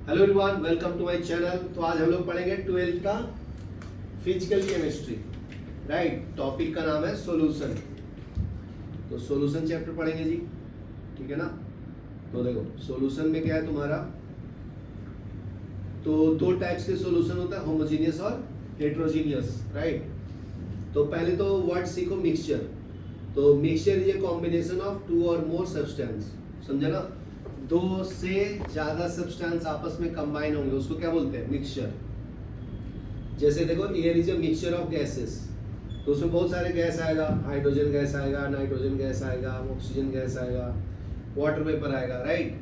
Hello everyone, welcome to my channel. तो आज हम लोग पढ़ेंगे 12th का फिजिकल केमिस्ट्री। राइट, टॉपिक का नाम है सॉल्यूशन। तो सॉल्यूशन चैप्टर पढ़ेंगे जी, ठीक है ना। तो देखो सॉल्यूशन में क्या है तुम्हारा, तो दो टाइप्स के सॉल्यूशन होता है, होमोजेनियस और हेट्रोजीनियस। राइट, तो पहले तो वर्ड सीखो मिक्सचर। तो mixture is a combination of two or more substance, समझा ना। दो से ज्यादा सब्सटेंस आपस में कंबाइन होंगे, उसको क्या बोलते हैं, मिक्सचर। जैसे देखो air is a mixture of gases, तो उसमें बहुत सारे गैस आएगा, हाइड्रोजन गैस आएगा, नाइट्रोजन गैस आएगा, ऑक्सीजन गैस आएगा, वाटर वेपर आएगा। राइट,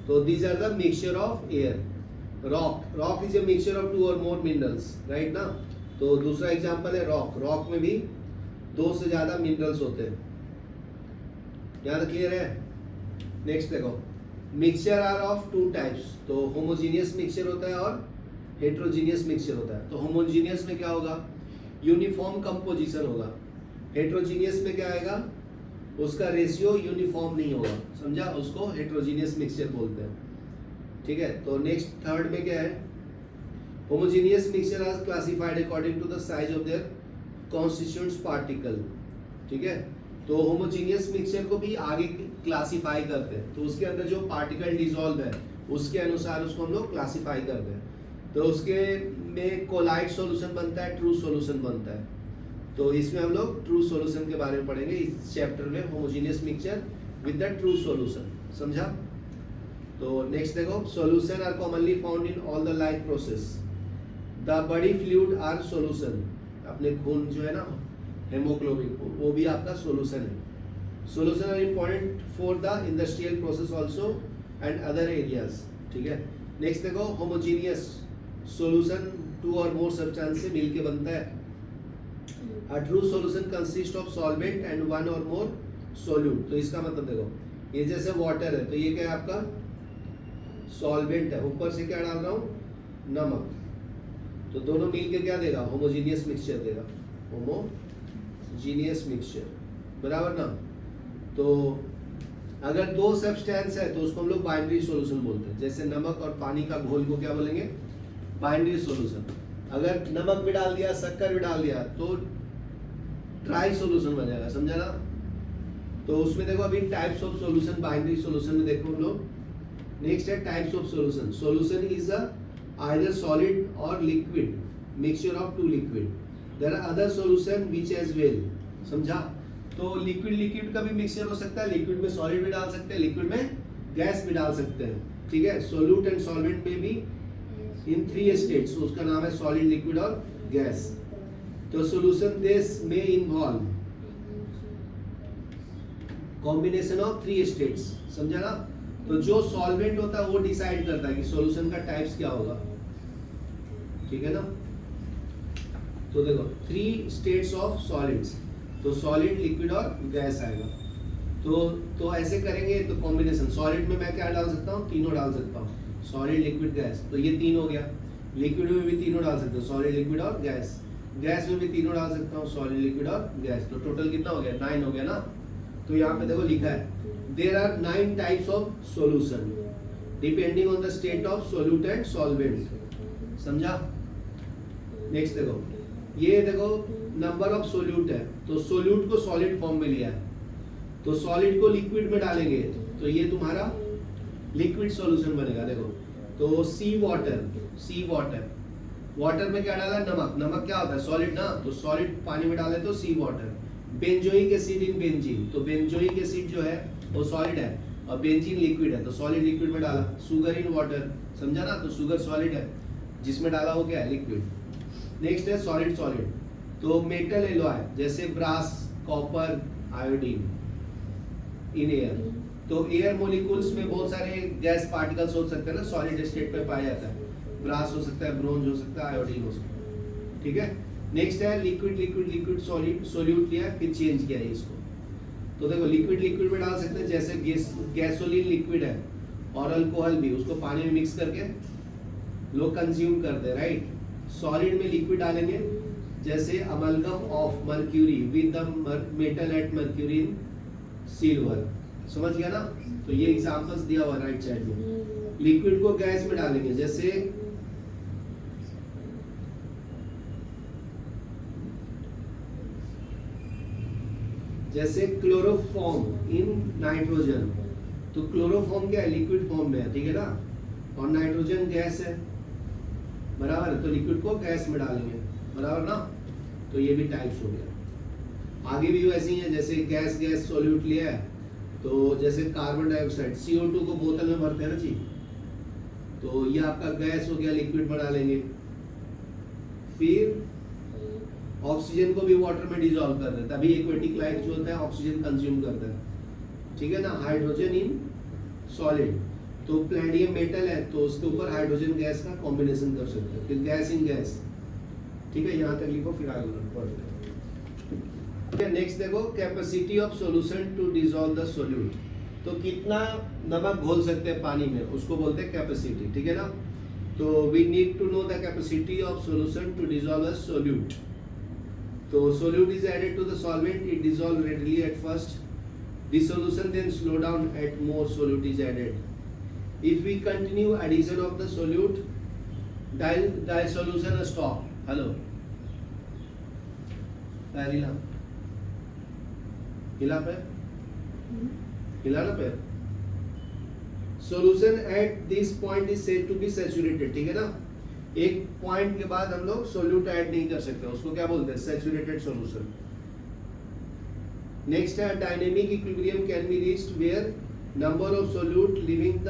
तो these are the mixture of air. Rock is a mixture of two or more minerals, right ना। तो दूसरा एग्जांपल है रॉक में भी दो से ज्यादा मिनरल्स होते हैं। यहाँ तक क्लियर है। नेक्स्ट देखो, mixture are of two types. तो होमोजीनियस मिक्सचर होता है और हेट्रोजीनियस मिक्सचर होता है। तो होमोजीनियस में क्या होगा, यूनिफॉर्म कंपोजिशन होगा। हेट्रोजीनियस में क्या आएगा, उसका रेशियो यूनिफॉर्म नहीं होगा, समझा, उसको हेट्रोजीनियस मिक्सचर बोलते हैं। ठीक है, तो नेक्स्ट थर्ड में क्या है, homogeneous mixture are classified according to the size of their constituents particle. ठीक है, तो होमोजीनियस मिक्सचर को भी आगे क्लासिफाई करते हैं, तो उसके अंदर जो पार्टिकल डिसॉल्व है उसके अनुसार उसको हम लोग क्लासिफाई करते हैं। तो उसके में कोलाइड सॉल्यूशन बनता है, ट्रू सॉल्यूशन बनता है। तो इसमें हम लोग ट्रू सॉल्यूशन के बारे में पढ़ेंगे इस चैप्टर में, homogeneous mixture with the true solution, समझा। तो नेक्स्ट देखो, solution are commonly found in all the life process. The body fluid are solution. अपने खून जो है ना, हेमोग्लोबिन, वो भी आपका सॉल्यूशन है। Solution are important for the industrial process also and other areas. ठीक है, नेक्स्ट देखो, homogeneous solution to or more substance से मिलके बनता है। A true solution consist of solvent and one और मोर सॉल्यूट। तो इसका मतलब देखो, ये जैसे वाटर है, तो ये क्या है आपका सॉल्वेंट है, ऊपर से क्या डाल रहा हूँ, नमक। तो दोनों मिलके क्या देगा, होमोजीनियस मिक्सचर देगा, होमोजीनियस मिक्सचर, बराबर ना। तो अगर दो सब्सटेंस है तो उसको हम लोग बाइनरी सॉल्यूशन बोलते हैं। जैसे नमक और पानी का घोल को क्या बोलेंगे, बाइनरी सॉल्यूशन। अगर नमक भी डाल दिया, शक्कर भी डाल दिया, तो ट्राई सॉल्यूशन बन जाएगा, समझा ना। तो उसमें देखो अभी types of solution, binary solution में देखो हम लोग। नेक्स्ट है types of solution. Solution is either solid और liquid, mixture of two liquid. There are other solution which as well, समझा। तो लिक्विड का भी मिक्सचर हो सकता है, लिक्विड में सॉलिड भी डाल सकते हैं, लिक्विड में गैस भी डाल सकते हैं। ठीक है, सोल्यूट एंड सॉल्वेंट में भी इन 3 स्टेट्स, उसका नाम है सॉलिड, लिक्विड और गैस। तो सॉल्यूशन दिस में इन्वॉल्व कॉम्बिनेशन ऑफ 3 स्टेट्स, समझा ना। तो जो सॉल्वेंट होता है वो डिसाइड करता है कि सॉल्यूशन का टाइप्स क्या होगा, ठीक है ना। तो देखो 3 स्टेट्स ऑफ सॉलिड्स, तो सॉलिड, लिक्विड और गैस आएगा। तो ऐसे करेंगे तो कॉम्बिनेशन, सॉलिड में मैं क्या डाल सकता हूँ, तीनों डाल सकता हूँ, सॉलिड, लिक्विड, गैस। तो ये 3 हो गया। लिक्विड में भी तीनों डाल सकते हो, सॉलिड, लिक्विड और गैस। गैस में भी तीनों डाल सकता हूँ, सॉलिड, लिक्विड और गैस। तो टोटल कितना हो गया, 9 हो गया ना। तो यहाँ पे देखो लिखा है there are 9 types of solution depending on the state of solute and solvent, समझा। नेक्स्ट देखो, ये देखो नंबर ऑफ सोल्यूट है, तो सोल्यूट को सॉलिड फॉर्म में लिया है, तो सॉलिड को लिक्विड में डालेंगे तो ये तुम्हारा लिक्विड सॉल्यूशन बनेगा। देखो तो सी वाटर, वाटर में क्या डाला, नमक क्या होता है, सॉलिड ना, तो सॉलिड पानी में डाले तो sea water. Benzoic acid in benzene, तो बेंजोइक एसिड जो है वो सॉलिड है और बेंजीन लिक्विड है, तो सॉलिड लिक्विड में डाला। शुगर इन वाटर, समझा ना, तो शुगर सॉलिड है, जिसमें डाला वो क्या है, लिक्विड। नेक्स्ट है सॉलिड, तो मेटल एलॉय जैसे brass, copper, iodine in air. तो एयर मॉलिक्यूल्स में बहुत सारे गैस पार्टिकल्स हो सकते हैं ना, सॉलिड स्टेट पे पाया जाता है। ब्रास हो सकता है, ब्रोंज हो सकता है, आयोडीन हो सकता है। ठीक है, नेक्स्ट है लिक्विड, सॉल्यूट लिया, फिर चेंज किया है इसको। तो देखो लिक्विड में डाल सकते हैं, जैसे गैसोलीन लिक्विड है, और अल्कोहल भी, उसको पानी में मिक्स करके लोग कंज्यूम करते हैं। राइट, सॉलिड में लिक्विड डालेंगे, जैसे amalgam of mercury with the metal at mercury in silver, समझ गया ना। तो ये एग्जांपल्स दिया हुआ राइट साइड में। लिक्विड को गैस में डालेंगे, जैसे क्लोरोफॉर्म इन नाइट्रोजन। तो क्लोरोफॉर्म क्या है, लिक्विड फॉर्म में है, ठीक है ना, और नाइट्रोजन गैस है, बराबर है, तो लिक्विड को गैस में डालेंगे, बराबर ना। तो ये भी टाइप्स हो गया। आगे भी वैसे ही है, जैसे गैस सॉल्यूट लिया है, तो जैसे कार्बन डाइऑक्साइड CO2 को बोतल में भरते हैं ना जी, तो ये आपका गैस हो गया, लिक्विड में डालेंगे। फिर ऑक्सीजन को भी वाटर में डिसॉल्व कर देता है, तभी एक्वेटिक लाइफ जो होता है ऑक्सीजन कंज्यूम करता है, ठीक है ना। हाइड्रोजन इन सॉलिड, तो प्लैटिनम मेटल है तो उसके ऊपर हाइड्रोजन गैस का कॉम्बिनेशन कर सकते हैं, फिर गैस इन गैस, ठीक है। यहाँ तक लिखो, फिर आगे बढ़ते। नेक्स्ट देखो, capacity of solution to dissolve the solute. तो कितना नमक घोल सकते हैं पानी में, उसको बोलते हैं कैपेसिटी, ठीक है ना। तो we need to know the capacity of solution to dissolve a solute. तो solute is added to the solvent, it dissolve readily at first. The solution then slow down at more solute is added. If we continue addition of the solute, dissolution stop. Hello. हिला, हिला पैर, हिला ना पैर। Solution at this point is said to be saturated, ठीक है ना। एक पॉइंट के बाद हम लोग सोल्यूट ऐड नहीं कर सकते, उसको क्या बोलते हैं, सैचुरेटेड सॉल्यूशन। नेक्स्ट है, dynamic equilibrium can be reached where number of solute leaving the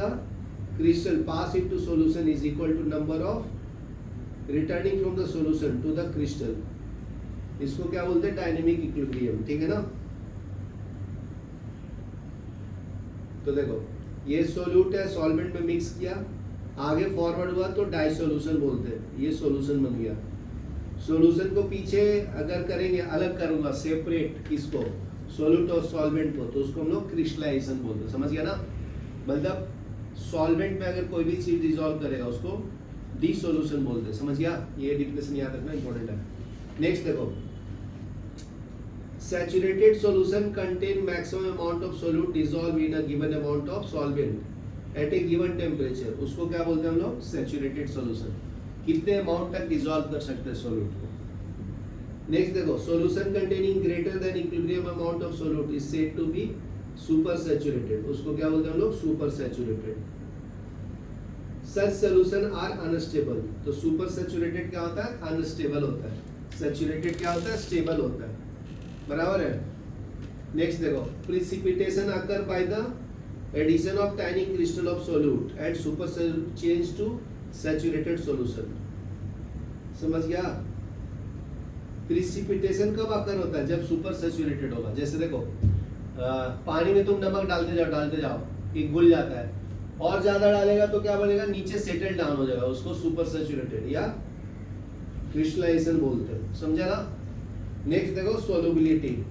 crystal pass into solution is equal to number of returning from the solution to the crystal. इसको क्या बोलते हैं, डायनेमिक इक्विलिब्रियम, ठीक है ना। तो देखो, ये सोल्यूट है, सॉल्वेंट में मिक्स किया, आगे फॉरवर्ड हुआ तो डाइसोल्यूशन बोलते हैं, ये सॉल्यूशन बन गया। सॉल्यूशन को पीछे अगर करेंगे, अलग करूंगा, सेपरेट इसको सॉल्यूट और सॉल्वेंट को, तो उसको हम लोग क्रिस्टलाइजेशन बोलते हैं, समझ गया ना। मतलब सॉल्वेंट में अगर कोई भी चीज डिसॉल्व करेगा उसको डिसोल्यूशन बोलते हैं, समझ गया। ये डिफिनेशन याद रखना इंपॉर्टेंट है। नेक्स्ट देखो, saturated solution contain maximum amount of solute dissolve in a given amount of solvent at a given temperature, उसको क्या बोलते हैं हम लोग, सैचुरेटेड सॉल्यूशन। कितने अमाउंट तक डिसॉल्व कर सकते हैं सोल्यूट को। नेक्स्ट देखो, solution containing greater than equilibrium amount of solute is said to be super saturated, उसको क्या बोलते हैं हम लोग, super saturated. Such solution are unstable, तो सुपर सैचुरेटेड क्या होता है, अनस्टेबल होता है, सैचुरेटेड क्या होता है, स्टेबल होता है, बराबर है। नेक्स्ट देखो, precipitation occur by the addition of tiny crystal of solute and super change to saturated solution, समझ गया। प्रिसिपिटेशन कब अकर होता है, जब सुपर सैचुरेटेड होगा। जैसे देखो, पानी में तुम नमक डालते जाओ, ये घुल जाता है, और ज्यादा डालेगा तो क्या बनेगा, नीचे सेटल डाउन हो जाएगा, उसको सुपर सैचुरेटेड या क्रिस्टलाइजेशन बोलते हैं, समझा ना। नेक्स्ट देखो, सोलुबिलिटी।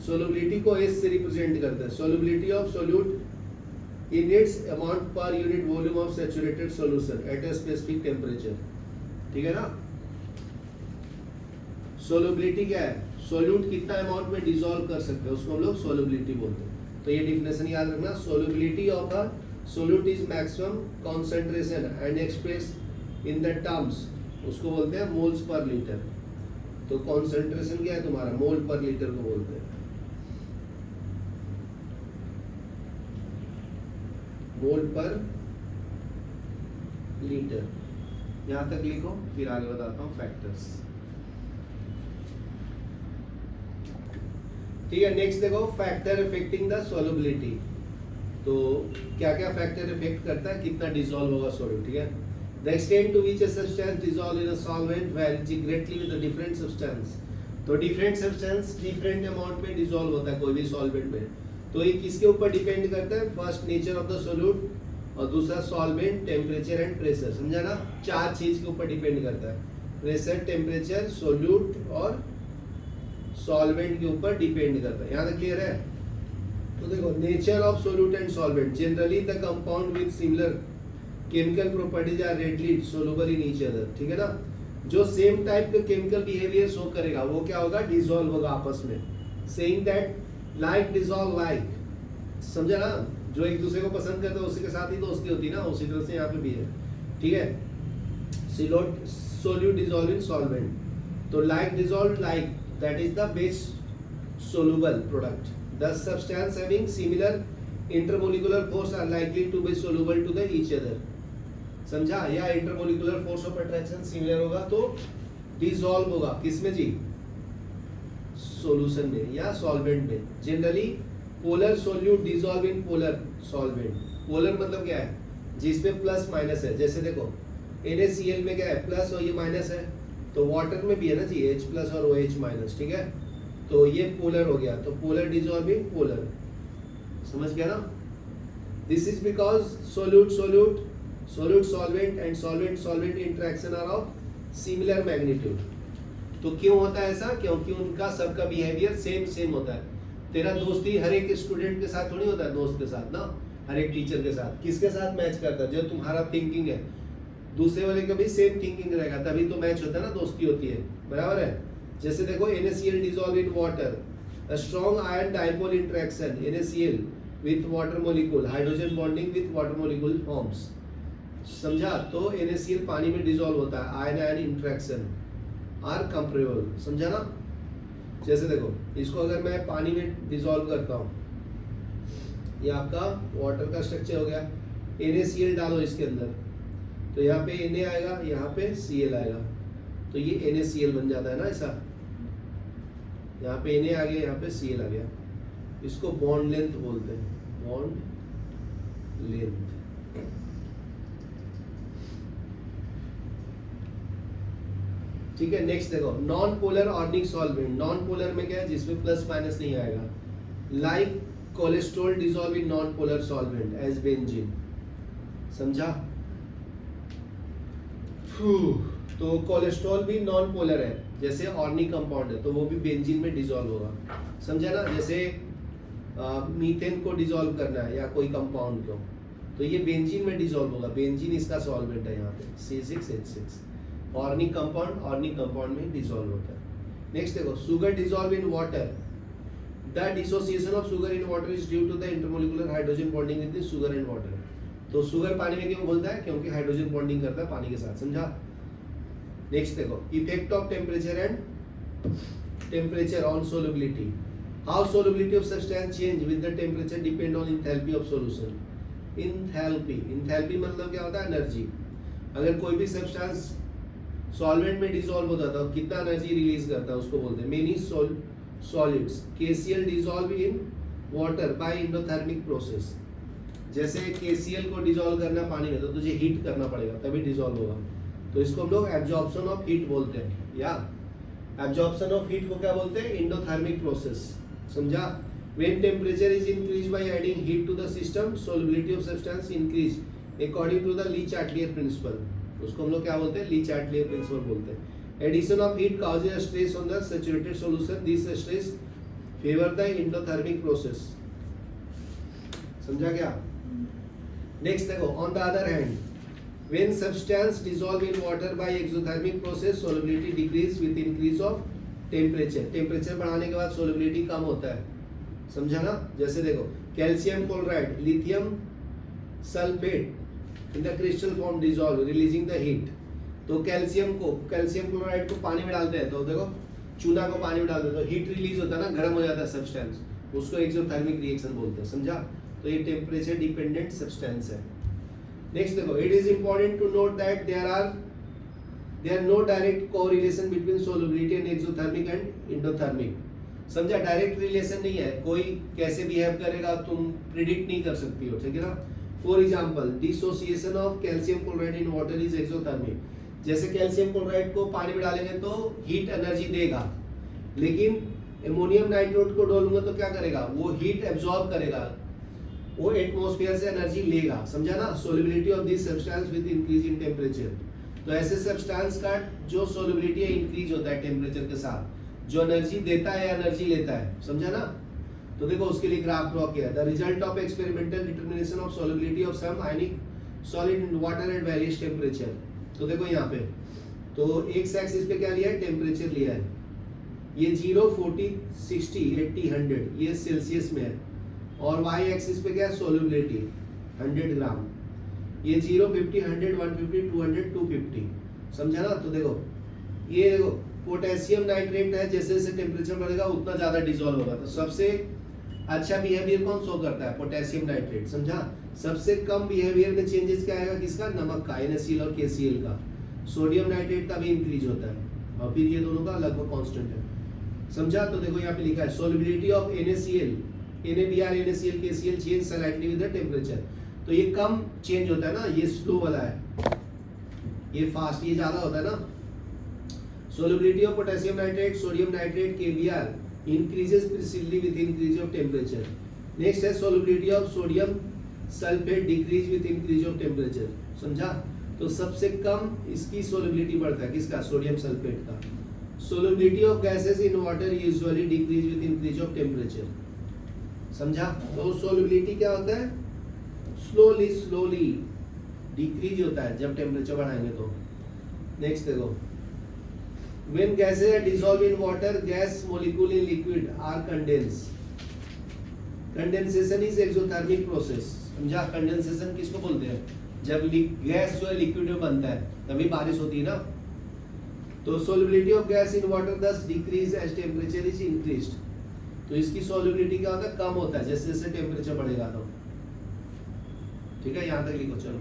सोलुबिलिटी को S से रिप्रेजेंट करते हैं, solubility of solute in its amount per unit volume of saturated solution at a specific temperature, ठीक है ना। solubility क्या है, सोल्यूट कितना अमाउंट में डिसॉल्व कर सकते हैं, उसको हम लोग solubility बोलते हैं। तो ये डिफिनेशन याद रखना, solubility of a solute is maximum concentration and expressed in the terms, उसको बोलते हैं मोल्स पर लीटर। तो कॉन्सेंट्रेशन क्या है तुम्हारा, मोल पर लीटर को बोलते हैं, मोल पर लीटर। यहां तक लिखो, फिर आगे बताता हूं फैक्टर्स, ठीक है। नेक्स्ट देखो, फैक्टर इफेक्टिंग द सॉल्युबिलिटी। तो क्या क्या फैक्टर इफेक्ट करता है, कितना डिसॉल्व होगा सॉल्यूट, ठीक है। The extent to which a substance dissolve in a solvent varies greatly with the different substance. तो डिफरेंट सब्सटेंस डिफरेंट अमाउंट में डिसॉल्व होता है कोई भी सॉल्वेंट में। तो ये किसके ऊपर डिपेंड करता है, first nature of the solute, और दूसरा सॉल्वेंट, टेम्परेचर एंड प्रेशर, समझा ना। चार चीज के ऊपर डिपेंड करता है, प्रेशर, टेम्परेचर, सोल्यूट और सॉल्वेंट के ऊपर डिपेंड करता है। यहाँ तक क्लियर है। तो देखो, nature of solute and solvent, generally the compound with similar chemical properties are readily soluble in each other, ठीक है ना। जो सेम टाइप का केमिकल बिहेवियर शो करेगा वो क्या होगा, डिसॉल्व होगा आपस में। Saying that like dissolve like, समझा ना। जो एक दूसरे को पसंद करते हैं उसी के साथ ही दोस्ती होती है ना, उसी तरह से यहाँ पे भी है, ठीक है। सोल्यूट डिजॉल्व इन सॉल्वेंट, तो like dissolve like, that is the best soluble product. The substance having similar intermolecular force are likely to be soluble to the each other, समझा। या intermolecular force of attraction similar होगा तो dissolve होगा किसमें जी, solution में या solvent में। Generally polar solute dissolve in polar solvent. Polar मतलब क्या है, जिसमें प्लस माइनस है, जैसे देखो NaCl में क्या है, प्लस और ये माइनस है, तो वाटर में भी है ना जी H प्लस और OH माइनस, ठीक है। तो ये पोलर हो गया, तो पोलर डिसॉल्व इन पोलर, समझ गया ना। This is because solute solute, solute solvent and solvent solvent interaction are of similar magnitude. तो क्यों होता है ऐसा, क्योंकि उनका सबका बिहेवियर सेम होता है। तेरा दोस्ती हर एक स्टूडेंट के साथ थोड़ी होता है, दोस्त के साथ ना, हर एक टीचर के साथ, किसके साथ मैच करता है, जो तुम्हारा थिंकिंग है दूसरे वाले का भी सेम थिंकिंग रहेगा, तभी तो मैच होता है ना, दोस्ती होती है, बराबर है। जैसे देखो NaCl dissolve in water, a strong ion dipole interaction NaCl with water molecule, hydrogen bonding with water molecule forms, समझा। तो NaCl पानी में डिसॉल्व होता है, ion ion interaction are comparable, समझा ना। जैसे देखो इसको अगर मैं पानी में डिसॉल्व करता हूँ, ये आपका वाटर का स्ट्रक्चर हो गया, NaCl डालो इसके अंदर, तो यहाँ पे Na आएगा, यहाँ पे Cl आएगा, तो ये NaCl बन जाता है ना ऐसा, यहाँ पे Na आ गया, यहाँ पे Cl आ गया। इसको बॉन्ड लेंथ बोलते हैं, बॉन्ड लेंथ। ठीक है, नेक्स्ट देखो non polar organic solvent. Non polar में क्या है, जिसमें प्लस माइनस नहीं आएगा, like cholesterol dissolve in non polar solvent as benzene, समझा। तो कोलेस्ट्रॉल भी नॉन पोलर है, जैसे ऑर्निक कंपाउंड है, तो वो भी बेंजीन में डिसॉल्व होगा, समझा ना। जैसे मीथेन को डिसॉल्व करना है या कोई कंपाउंड को, तो ये बेंजीन में डिसॉल्व होगा, बेंजीन इसका सॉल्वेंट है, यहाँ पे C6H6, ऑर्निक कंपाउंड में डिसॉल्व होता है। नेक्स्ट देखो sugar dissolve in water, the dissociation of sugar in water is due to the intermolecular hydrogen bonding with sugar and water. तो सुगर पानी में क्यों घुलता है, क्योंकि हाइड्रोजन बॉन्डिंग करता है पानी के साथ, समझा। नेक्स्ट देखो effect of temperature on solubility, how solubility of substance change with the temperature depend on enthalpy of solution. Enthalpy मतलब क्या होता है, एनर्जी। अगर कोई भी सब्सटेंस सॉल्वेंट में डिसॉल्व होता था, कितना एनर्जी रिलीज करता है, उसको बोलते हैं। Many solids KCl dissolve in water bye endothermic process. जैसे KCl को डिसॉल्व करना पानी में, तो तुझे हीट करना पड़ेगा तभी डिसॉल्व होगा, तो इसको हम लोग एब्जॉर्प्शन ऑफ हीट बोलते हैं। या एब्जॉर्प्शन ऑफ हीट को क्या बोलते हैं, एंडोथर्मिक प्रोसेस, समझा। When temperature is increase by adding heat to the system, solubility of substance increase according to the Le Chatelier principle. उसको हम लोग क्या बोलते हैं, ली चार्टियर प्रिंसिपल बोलते हैं। Addition of heat causes a stress on the saturated solution. This stress favor the endothermic process. समझा क्या? नेक्स्ट देखो on the other hand when substance dissolve in water by exothermic process solubility decrease with increase of temperature. Temperature बढ़ाने के बाद solubility कम होता है, समझा ना। जैसे देखो calcium chloride, lithium sulphate in the crystal form dissolve releasing the heat. तो कैल्शियम क्लोराइड को पानी में डालते हैं, तो देखो चूना को पानी में डालते हैं तो हीट रिलीज होता है ना, गर्म हो जाता है सब्सटेंस, उसको एक्सोथर्मिक रिएक्शन बोलते हैं, समझा। तो ये टेम्परेचर डिपेंडेंट सब्सटेंस है। नेक्स्ट देखो it is important to note that there are no direct correlation between solubility and exothermic and endothermic, समझा। डायरेक्ट रिलेशन नहीं है, कोई कैसे बिहेव करेगा तुम प्रिडिक्ट नहीं कर सकती हो, ठीक है ना। For example dissociation of calcium chloride in water is exothermic. जैसे कैल्शियम क्लोराइड को पानी में डालेंगे तो हीट एनर्जी देगा, लेकिन एमोनियम नाइट्रेट को डालूंगा तो क्या करेगा, वो हीट एब्जॉर्ब करेगा, वो एटमॉस्फेयर से एनर्जी लेगा, समझा ना। Solubility of this substance with increase in temperature. तो ऐसे सब्सटेंस का जो सोलबिलिटी है इंक्रीज होता है टेम्परेचर के साथ, जो एनर्जी देता है एनर्जी लेता है, समझा ना। तो देखो उसके लिए ग्राफ ड्रॉ किया, the result of experimental determination of solubility of some ionic solid in water at various temperature. तो देखो यहाँ पे तो एक्स एक्सिस पे क्या लिया है, टेम्परेचर लिया है। ये 0, 40, 60, 80, 100 ये सेल्सियस में है, और वाई एक्सिस पे क्या है, सोल्युबिलिटी 100 ग्राम। ये 0, 50, 100, 150, 200, 250, समझा ना। तो देखो ये देखो पोटेशियम नाइट्रेट है, जैसे जैसे टेम्परेचर बढ़ेगा उतना ज्यादा डिसॉल्व होगा। तो सबसे अच्छा बिहेवियर कौन शो करता है, पोटेशियम नाइट्रेट, समझा। सबसे कम बिहेवियर में चेंजेस क्या आएगा, किसका, नमक का, NaCl और KCl का। सोडियम नाइट्रेट का भी इंक्रीज होता है और फिर ये दोनों का लगभग कांस्टेंट है, समझा। तो देखो यहाँ पे लिखा है solubility of NaCl, NaBr, NaCl, KCl change slightly with the temperature. तो ये कम चेंज होता है ना, ये स्लो वाला है, ये फास्ट, ये ज्यादा होता है ना। Solubility of potassium nitrate, sodium nitrate, KBr increases precisely with increase of temperature. Next है solubility of sodium sulfate decrease with increase of temperature, समझा। तो सबसे कम इसकी solubility बढ़ता है, किसका, सोडियम सल्फेट का। Solubility of gases in water usually decrease with increase of temperature, समझा। तो solubility क्या होता है, slowly decrease होता है जब टेम्परेचर बढ़ाएंगे तो। नेक्स्ट देखो, when gases are dissolved in water, gas molecule in liquid are condensed. Condensation is exothermic process, समझा। कंडेंसेशन किसको बोलते हैं, जब गैस जो है लिक्विड में बनता है तभी बारिश होती है ना। तो solubility of gas in water thus decrease as temperature is increased. तो इसकी solubility क्या होता है, कम होता है जैसे जैसे टेम्परेचर बढ़ेगा। तो ठीक है, यहाँ तक लिखो, चलो।